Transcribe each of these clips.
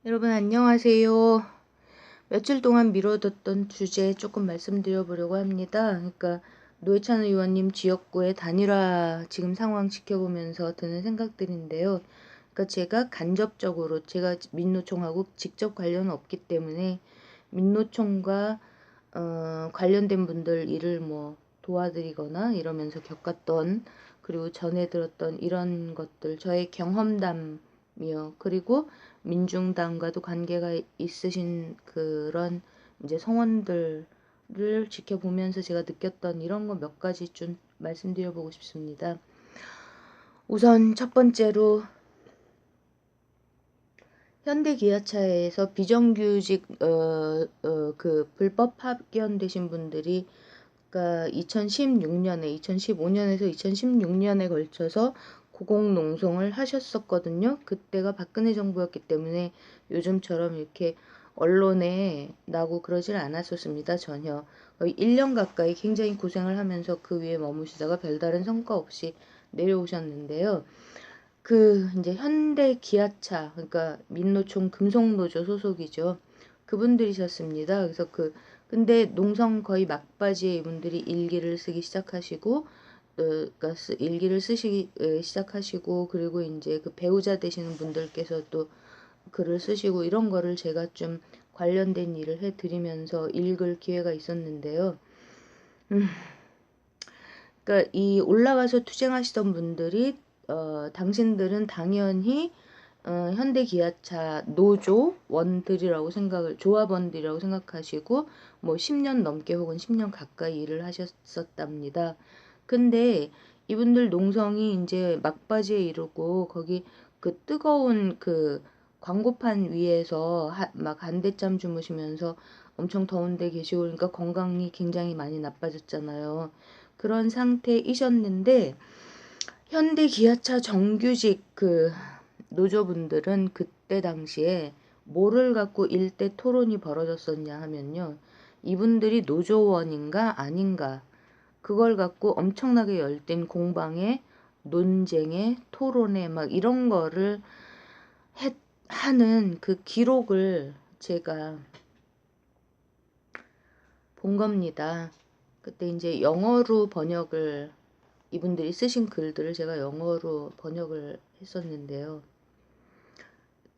여러분 안녕하세요. 며칠 동안 미뤄뒀던 주제 조금 말씀드려 보려고 합니다. 그러니까 노회찬 의원님 지역구의 단일화 지금 상황 지켜보면서 드는 생각들인데요. 그러니까 제가 간접적으로 제가 민노총하고 직접 관련은 없기 때문에 민노총과 관련된 분들 일을 뭐 도와드리거나 이러면서 겪었던 그리고 전해 들었던 이런 것들 저의 경험담이요. 그리고 민중당과도 관계가 있으신 그런 이제 성원들을 지켜보면서 제가 느꼈던 이런 거 몇 가지 좀 말씀드려 보고 싶습니다. 우선 첫 번째로 현대기아차에서 비정규직 그 불법 파견되신 분들이 그러니까 2016년에 2015년에서 2016년에 걸쳐서 고공농성을 하셨었거든요. 그때가 박근혜 정부였기 때문에 요즘처럼 이렇게 언론에 나고 그러질 않았었습니다. 전혀. 거의 1년 가까이 굉장히 고생을 하면서 그 위에 머무시다가 별다른 성과 없이 내려오셨는데요. 그 이제 현대 기아차 그러니까 민노총 금속노조 소속이죠. 그분들이셨습니다. 그래서 근데 농성 거의 막바지에 이분들이 일기를 쓰기 시작하시고 그러니까 일기를 쓰시기 시작하시고 그리고 이제 그 배우자 되시는 분들께서 또 글을 쓰시고 이런 거를 제가 좀 관련된 일을 해드리면서 읽을 기회가 있었는데요. 그러니까 이 올라가서 투쟁하시던 분들이 당신들은 당연히 현대기아차 노조원들이라고 조합원들이라고 생각하시고 뭐 10년 넘게 혹은 10년 가까이 일을 하셨었답니다. 근데 이분들 농성이 이제 막바지에 이르고 거기 그 뜨거운 그 광고판 위에서 막 한대짬 주무시면서 엄청 더운데 계시고 그러니까 건강이 굉장히 많이 나빠졌잖아요. 그런 상태이셨는데 현대 기아차 정규직 그 노조분들은 그때 당시에 뭐를 갖고 일대 토론이 벌어졌었냐 하면요. 이분들이 노조원인가 아닌가 그걸 갖고 엄청나게 열띤 공방에 논쟁에 토론에 막 이런 거를 하는 그 기록을 제가 본 겁니다. 그때 이제 영어로 번역을 이분들이 쓰신 글들을 제가 영어로 번역을 했었는데요.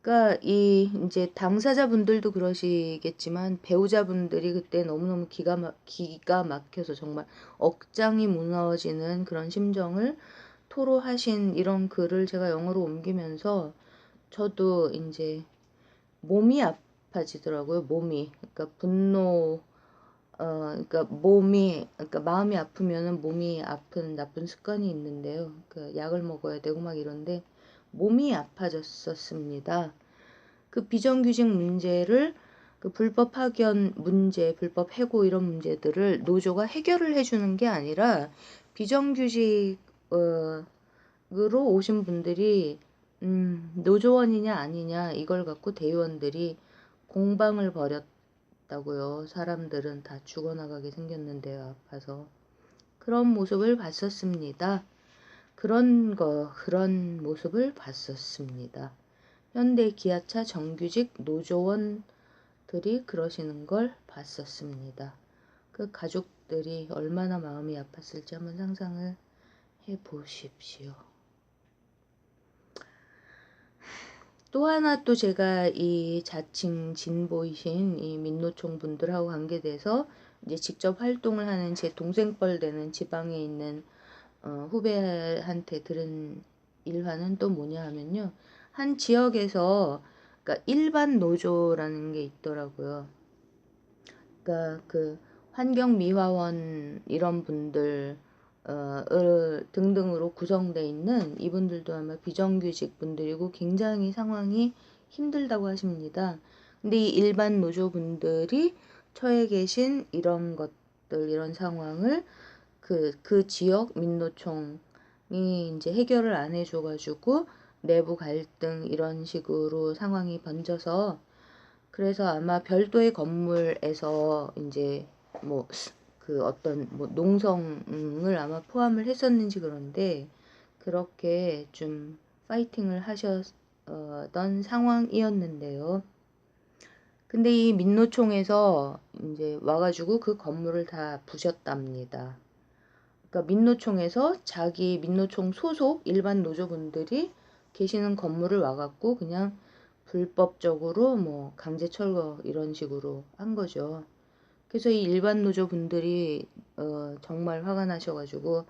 그러니까 이 이제 당사자분들도 그러시겠지만 배우자분들이 그때 너무너무 기가 막혀서 정말 억장이 무너지는 그런 심정을 토로하신 이런 글을 제가 영어로 옮기면서 저도 이제 몸이 아파지더라고요. 몸이. 그러니까 분노 그러니까 그러니까 마음이 아프면은 몸이 아픈 나쁜 습관이 있는데요. 그 약을 먹어야 되고 막 이런데 몸이 아파졌었습니다. 그 비정규직 문제를 그 불법 파견 문제, 불법 해고 이런 문제들을 노조가 해결을 해주는 게 아니라 비정규직으로 오신 분들이 노조원이냐 아니냐 이걸 갖고 대의원들이 공방을 벌였다고요. 사람들은 다 죽어나가게 생겼는데요. 아파서. 그런 모습을 봤었습니다. 그런 모습을 봤었습니다. 현대 기아차 정규직 노조원들이 그러시는 걸 봤었습니다. 그 가족들이 얼마나 마음이 아팠을지 한번 상상을 해 보십시오. 또 하나 또 제가 이 자칭 진보이신 이 민노총 분들하고 관계돼서 이제 직접 활동을 하는 제 동생뻘 되는 지방에 있는 후배한테 들은 일화는 또 뭐냐 하면요. 한 지역에서 그러니까 일반 노조라는 게 있더라고요. 그러니까 그 환경미화원 이런 분들 등등으로 구성되어 있는 이분들도 아마 비정규직 분들이고 굉장히 상황이 힘들다고 하십니다. 근데 이 일반 노조분들이 처해 계신 이런 것들, 이런 상황을 그 지역 민노총이 이제 해결을 안 해줘가지고 내부 갈등 이런 식으로 상황이 번져서 그래서 아마 별도의 건물에서 이제 뭐 그 어떤 뭐 농성을 아마 포함을 했었는지 그런데 그렇게 좀 파이팅을 하셨던 상황이었는데요. 근데 이 민노총에서 이제 와가지고 그 건물을 다 부셨답니다. 그러니까 민노총에서 자기 민노총 소속 일반 노조분들이 계시는 건물을 와갖고 그냥 불법적으로 뭐 강제 철거 이런 식으로 한 거죠. 그래서 이 일반 노조분들이 정말 화가 나셔가지고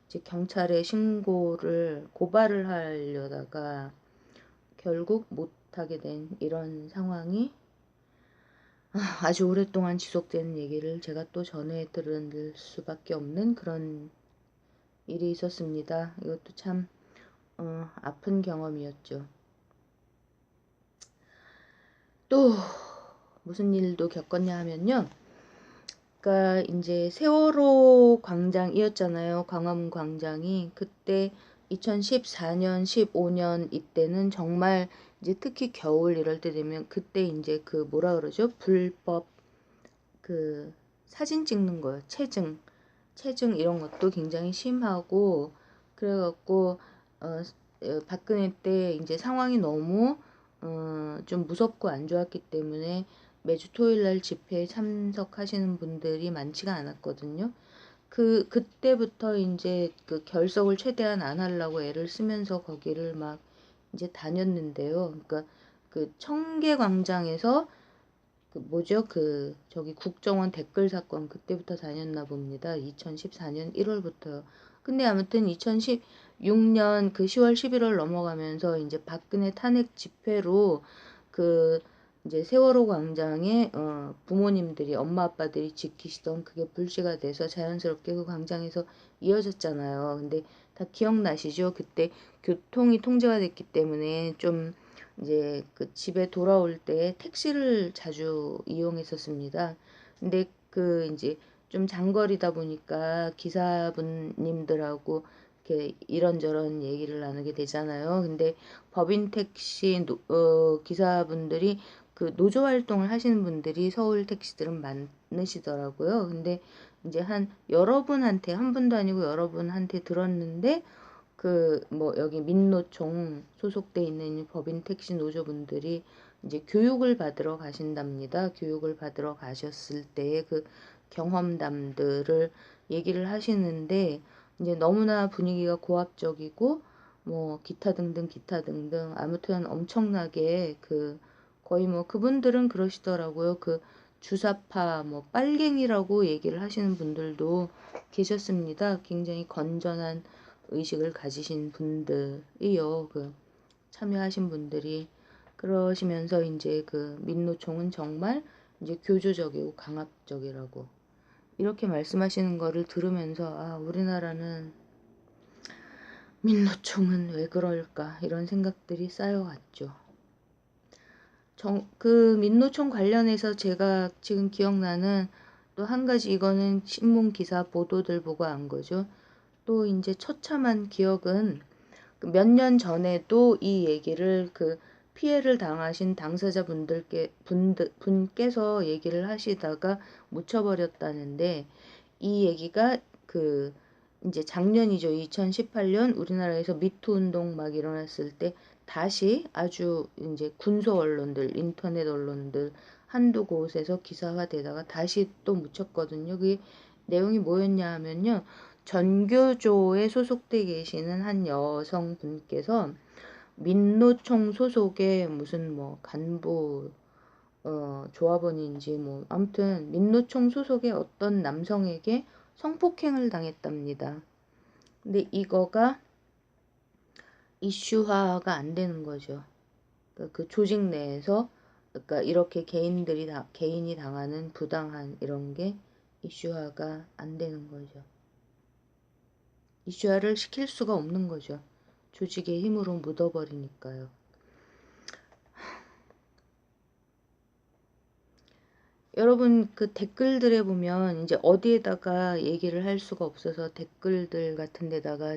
이제 경찰에 고발을 하려다가 결국 못하게 된 이런 상황이 아주 오랫동안 지속되는 얘기를 제가 또 전해 들을 수밖에 없는 그런 일이 있었습니다. 이것도 참 아픈 경험이었죠. 또 무슨 일도 겪었냐 하면요. 그러니까 이제 세월호 광장이었잖아요. 광화문 광장이. 그때 2014년, 15년 이때는 정말 이제 특히 겨울 이럴 때 되면 그때 이제 그 뭐라 그러죠? 불법 그 사진 찍는 거요. 체증 이런 것도 굉장히 심하고 그래갖고 박근혜 때 이제 상황이 너무 좀 무섭고 안 좋았기 때문에 매주 토요일 날 집회에 참석하시는 분들이 많지가 않았거든요. 그때부터 이제 그 결석을 최대한 안 하려고 애를 쓰면서 거기를 막 이제 다녔는데요. 그러니까 그 청계광장에서 그 뭐죠? 그 저기 국정원 댓글 사건 그때부터 다녔나 봅니다. 2014년 1월부터요. 근데 아무튼 2016년 그 10월 11월 넘어가면서 이제 박근혜 탄핵 집회로 그 이제 세월호 광장에 부모님들이 엄마 아빠들이 지키시던 그게 불씨가 돼서 자연스럽게 그 광장에서 이어졌잖아요. 근데 다 기억나시죠? 그때 교통이 통제가 됐기 때문에 좀 이제 그 집에 돌아올 때 택시를 자주 이용했었습니다. 근데 그 이제 좀 장거리다 보니까 기사분님들하고 이렇게 이런저런 얘기를 나누게 되잖아요. 근데 법인 택시 기사분들이 그 노조 활동을 하시는 분들이 서울 택시들은 많으시더라고요. 근데 이제 한 여러분한테 한 분도 아니고 여러분한테 들었는데 그 뭐 여기 민노총 소속돼 있는 법인 택시 노조분들이 이제 교육을 받으러 가신답니다. 교육을 받으러 가셨을 때의 그 경험담들을 얘기를 하시는데 이제 너무나 분위기가 고압적이고 뭐 기타 등등 아무튼 엄청나게 그 거의 뭐 그분들은 그러시더라고요. 그 주사파 뭐 빨갱이라고 얘기를 하시는 분들도 계셨습니다. 굉장히 건전한 의식을 가지신 분들이요. 그 참여하신 분들이 그러시면서 이제 그 민노총은 정말 이제 교조적이고 강압적이라고 이렇게 말씀하시는 거를 들으면서 아, 우리나라는 민노총은 왜 그럴까 이런 생각들이 쌓여왔죠. 그 민노총 관련해서 제가 지금 기억나는 또 한 가지 이거는 신문 기사 보도들 보고 안 거죠. 또 이제 처참한 기억은 몇 년 전에도 이 얘기를 그 피해를 당하신 분께서 얘기를 하시다가 묻혀버렸다는데 이 얘기가 그 이제 작년이죠. 2018년 우리나라에서 미투 운동 막 일어났을 때 다시 아주 이제 군소 언론들, 인터넷 언론들 한두 곳에서 기사화되다가 다시 또 묻혔거든요. 그게 내용이 뭐였냐 하면요. 전교조에 소속돼 계시는 한 여성분께서 민노총 소속의 무슨 뭐 간부 조합원인지 뭐 아무튼 민노총 소속의 어떤 남성에게 성폭행을 당했답니다. 근데 이거가 이슈화가 안 되는 거죠. 그러니까 그 조직 내에서 그러니까 이렇게 개인이 당하는 부당한 이런 게 이슈화가 안 되는 거죠. 이슈화를 시킬 수가 없는 거죠. 조직의 힘으로 묻어버리니까요. 여러분 그 댓글들에 보면 이제 어디에다가 얘기를 할 수가 없어서 댓글들 같은 데다가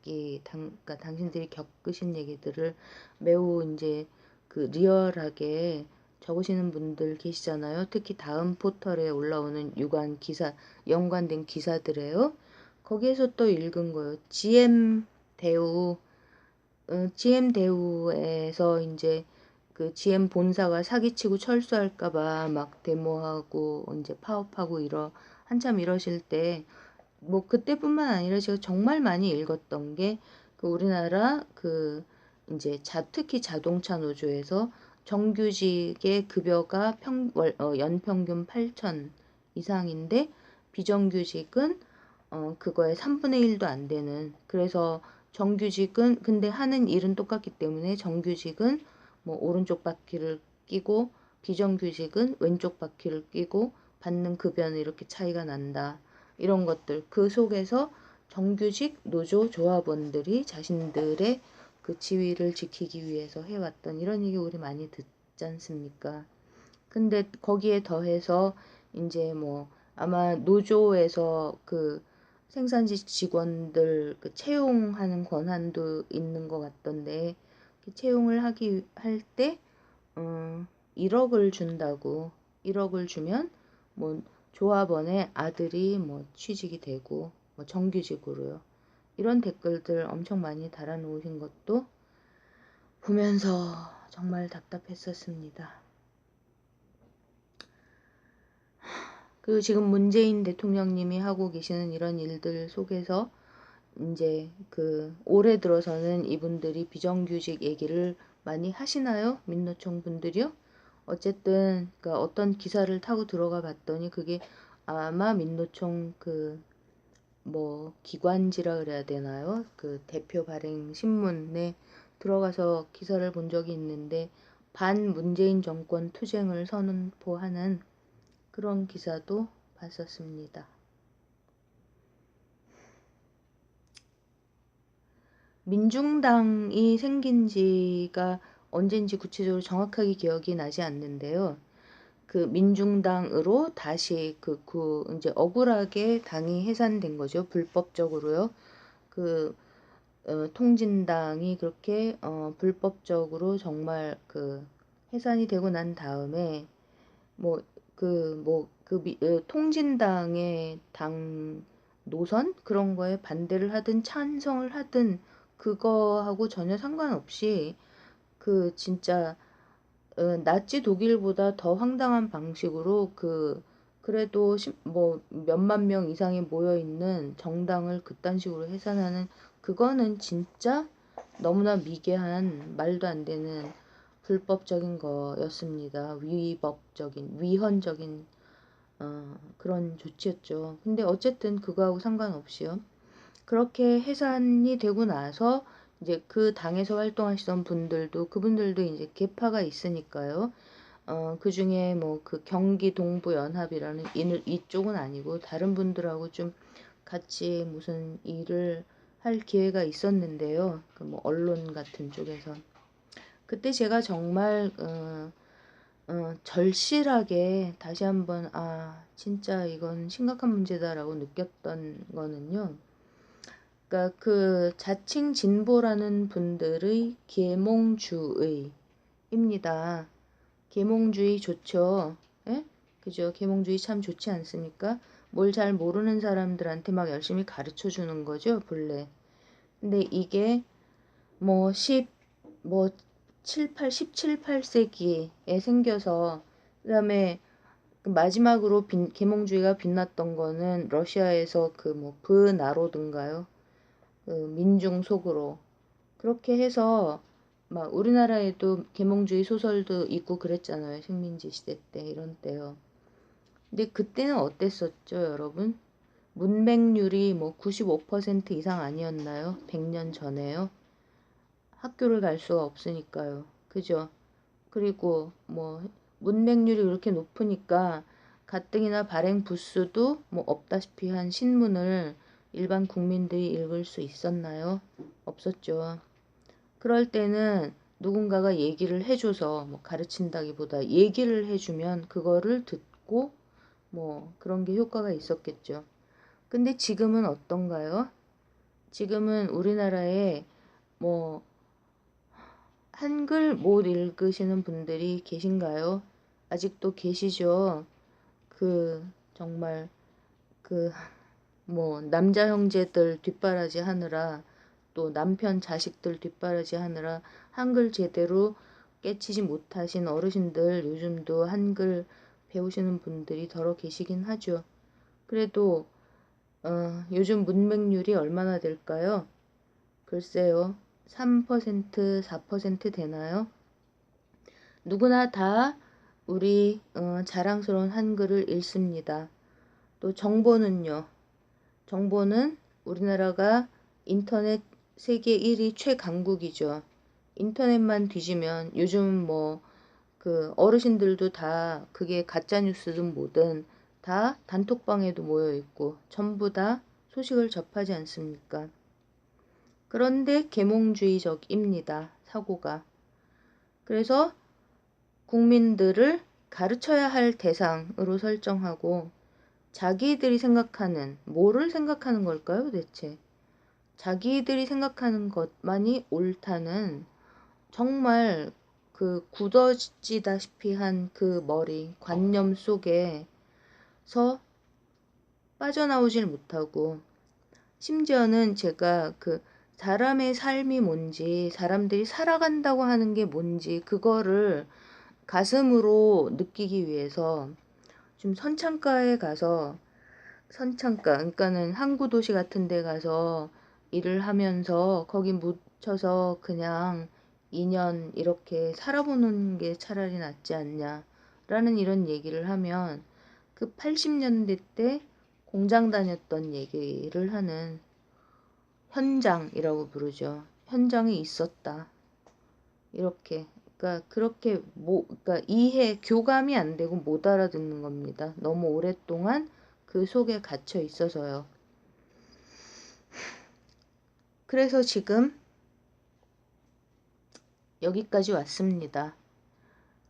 그러니까 당신들이 겪으신 얘기들을 매우 이제 그 리얼하게 적으시는 분들 계시잖아요. 특히 다음 포털에 올라오는 연관된 기사들에요. 거기에서 또 읽은 거예요. GM 대우에서 이제 그 GM 본사가 사기치고 철수할까봐 막 데모하고 이제 파업하고 한참 이러실 때 뭐 그때뿐만 아니라 제가 정말 많이 읽었던 게 그 우리나라 그 이제 특히 자동차 노조에서 정규직의 급여가 연평균 8천 이상인데 비정규직은 그거의 3분의 1도 안 되는, 그래서 정규직은 근데 하는 일은 똑같기 때문에 정규직은 뭐 오른쪽 바퀴를 끼고 비정규직은 왼쪽 바퀴를 끼고 받는 급여는 이렇게 차이가 난다. 이런 것들, 그 속에서 정규직 노조 조합원들이 자신들의 그 지위를 지키기 위해서 해왔던 이런 얘기 우리 많이 듣지 않습니까? 근데 거기에 더해서 이제 뭐 아마 노조에서 그 생산지 직원들 그 채용하는 권한도 있는 것 같던데, 채용을 할 때 1억을 준다고. 1억을 주면 뭐 조합원의 아들이 뭐 취직이 되고 뭐 정규직으로요. 이런 댓글들 엄청 많이 달아놓으신 것도 보면서 정말 답답했었습니다. 그리고 지금 문재인 대통령님이 하고 계시는 이런 일들 속에서 이제 그 올해 들어서는 이분들이 비정규직 얘기를 많이 하시나요? 민노총 분들이요? 어쨌든 그러니까 어떤 기사를 타고 들어가 봤더니 그게 아마 민노총 그 뭐 기관지라 그래야 되나요? 그 대표 발행 신문에 들어가서 기사를 본 적이 있는데 반 문재인 정권 투쟁을 선포하는 그런 기사도 봤었습니다. 민중당이 생긴 지가 언젠지 구체적으로 정확하게 기억이 나지 않는데요. 그 민중당으로 다시 이제 억울하게 당이 해산된 거죠. 불법적으로요. 그 통진당이 그렇게 불법적으로 정말 그 해산이 되고 난 다음에 통진당의 당 노선 그런 거에 반대를 하든 찬성을 하든 그거하고 전혀 상관없이 그 진짜 나치 독일보다 더 황당한 방식으로 그래도 뭐 몇만 명 이상이 모여 있는 정당을 그딴 식으로 해산하는, 그거는 진짜 너무나 미개한 말도 안 되는 불법적인 거였습니다. 위헌적인 그런 조치였죠. 근데 어쨌든 그거하고 상관없이요. 그렇게 해산이 되고 나서 이제 그 당에서 활동하시던 분들도 그분들도 이제 계파가 있으니까요. 그 중에 뭐 그 경기 동부 연합이라는 이쪽은 아니고 다른 분들하고 좀 같이 무슨 일을 할 기회가 있었는데요. 그 뭐 언론 같은 쪽에서 그때 제가 정말 절실하게 다시 한번 진짜 이건 심각한 문제다라고 느꼈던 거는요. 그러니까 그 자칭 진보라는 분들의 계몽주의입니다. 계몽주의 좋죠. 예? 그죠? 계몽주의 참 좋지 않습니까? 뭘 잘 모르는 사람들한테 막 열심히 가르쳐 주는 거죠, 본래. 근데 이게 뭐 17, 8세기에 생겨서 그다음에 마지막으로 계몽주의가 빛났던 거는 러시아에서 그 뭐 브나로든가요? 그 민중 속으로 그렇게 해서 막 우리나라에도 계몽주의 소설도 있고 그랬잖아요. 식민지 시대 때 이런 때요. 근데 그때는 어땠었죠, 여러분? 문맹률이 뭐 95% 이상 아니었나요? 100년 전에요. 학교를 갈 수가 없으니까요. 그죠? 그리고 뭐 문맹률이 그렇게 높으니까 가뜩이나 발행 부수도 뭐 없다시피 한 신문을 일반 국민들이 읽을 수 있었나요? 없었죠. 그럴 때는 누군가가 얘기를 해줘서 뭐 가르친다기보다 얘기를 해주면 그거를 듣고 뭐 그런 게 효과가 있었겠죠. 근데 지금은 어떤가요? 지금은 우리나라에 뭐 한글 못 읽으시는 분들이 계신가요? 아직도 계시죠? 정말 그 뭐 남자 형제들 뒷바라지 하느라 또 남편 자식들 뒷바라지 하느라 한글 제대로 깨치지 못하신 어르신들 요즘도 한글 배우시는 분들이 더러 계시긴 하죠. 그래도 요즘 문맹률이 얼마나 될까요? 글쎄요. 3%, 4% 되나요? 누구나 다 우리 자랑스러운 한글을 읽습니다. 또 정보는요. 정보는 우리나라가 인터넷 세계 1위 최강국이죠. 인터넷만 뒤지면 요즘 뭐 그 어르신들도 다 그게 가짜 뉴스든 뭐든 다 단톡방에도 모여 있고 전부 다 소식을 접하지 않습니까? 그런데 계몽주의적입니다. 사고가. 그래서 국민들을 가르쳐야 할 대상으로 설정하고 자기들이 생각하는 뭐를 생각하는 걸까요, 대체? 자기들이 생각하는 것만이 옳다는 정말 그 굳어지다시피 한 그 머리, 관념 속에서 빠져나오질 못하고 심지어는 제가 그 사람의 삶이 뭔지, 사람들이 살아간다고 하는 게 뭔지 그거를 가슴으로 느끼기 위해서 좀 선창가에 가서 선창가, 그러니까는 항구 도시 같은 데 가서 일을 하면서 거기 묻혀서 그냥 2년 이렇게 살아보는 게 차라리 낫지 않냐라는 이런 얘기를 하면 그 80년대 때 공장 다녔던 얘기를 하는 현장이라고 부르죠. 현장에 있었다. 이렇게. 그러니까 그렇게 그러니까 이해, 교감이 안 되고 못 알아듣는 겁니다. 너무 오랫동안 그 속에 갇혀 있어서요. 그래서 지금 여기까지 왔습니다.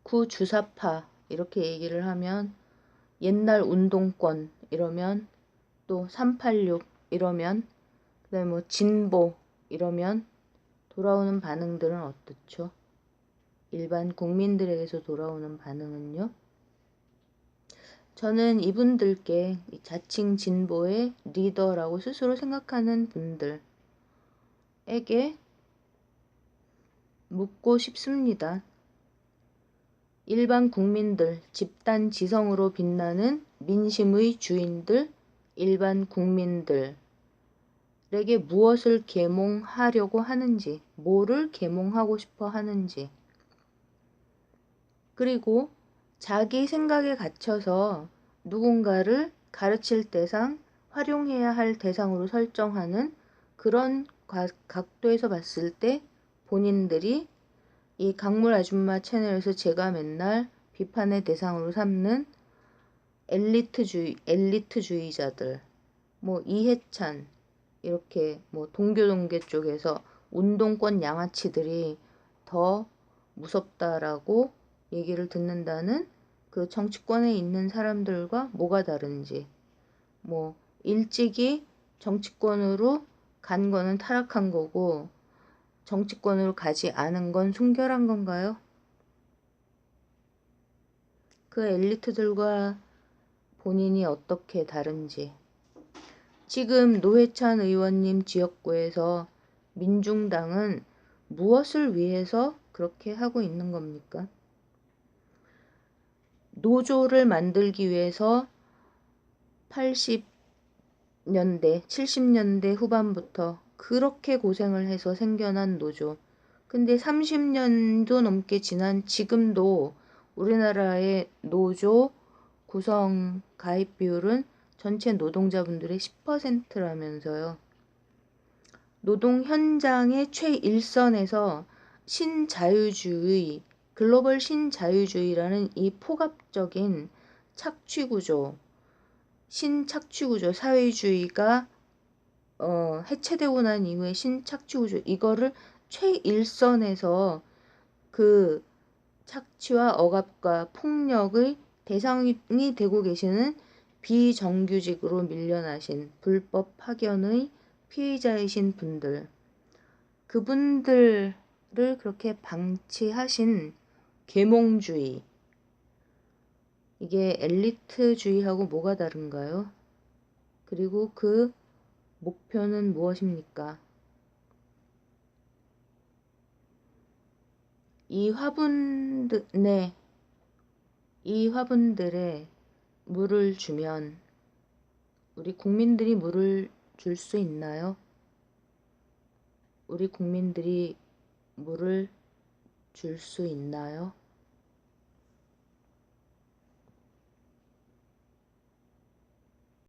구주사파 이렇게 얘기를 하면 옛날 운동권 이러면 또 386 이러면 그다음에 뭐 진보 이러면 돌아오는 반응들은 어떻죠? 일반 국민들에게서 돌아오는 반응은요? 저는 이분들께 자칭 진보의 리더라고 스스로 생각하는 분들에게 묻고 싶습니다. 일반 국민들, 집단 지성으로 빛나는 민심의 주인들, 일반 국민들에게 무엇을 계몽하려고 하는지, 뭐를 계몽하고 싶어 하는지, 그리고 자기 생각에 갇혀서 누군가를 가르칠 대상, 활용해야 할 대상으로 설정하는 그런 각도에서 봤을 때 본인들이 이 강물 아줌마 채널에서 제가 맨날 비판의 대상으로 삼는 엘리트주의자들, 뭐 이해찬, 이렇게 뭐 동교동계 쪽에서 운동권 양아치들이 더 무섭다라고 얘기를 듣는다는 그 정치권에 있는 사람들과 뭐가 다른지, 뭐 일찍이 정치권으로 간 거는 타락한 거고 정치권으로 가지 않은 건 순결한 건가요? 그 엘리트들과 본인이 어떻게 다른지. 지금 노회찬 의원님 지역구에서 민중당은 무엇을 위해서 그렇게 하고 있는 겁니까? 노조를 만들기 위해서 80년대, 70년대 후반부터 그렇게 고생을 해서 생겨난 노조. 근데 30년도 넘게 지난 지금도 우리나라의 노조 구성 가입 비율은 전체 노동자분들의 10%라면서요. 노동 현장의 최일선에서 신자유주의, 글로벌 신자유주의라는 이 폭압적인 착취구조, 신착취구조, 사회주의가 해체되고 난 이후에 신착취구조, 이거를 최일선에서 그 착취와 억압과 폭력의 대상이 되고 계시는 비정규직으로 밀려나신 불법 파견의 피해자이신 분들, 그분들을 그렇게 방치하신 계몽주의, 이게 엘리트주의하고 뭐가 다른가요? 그리고 그 목표는 무엇입니까? 이 화분들에 물을 주면 우리 국민들이 물을 줄 수 있나요? 우리 국민들이 물을 줄 수 있나요?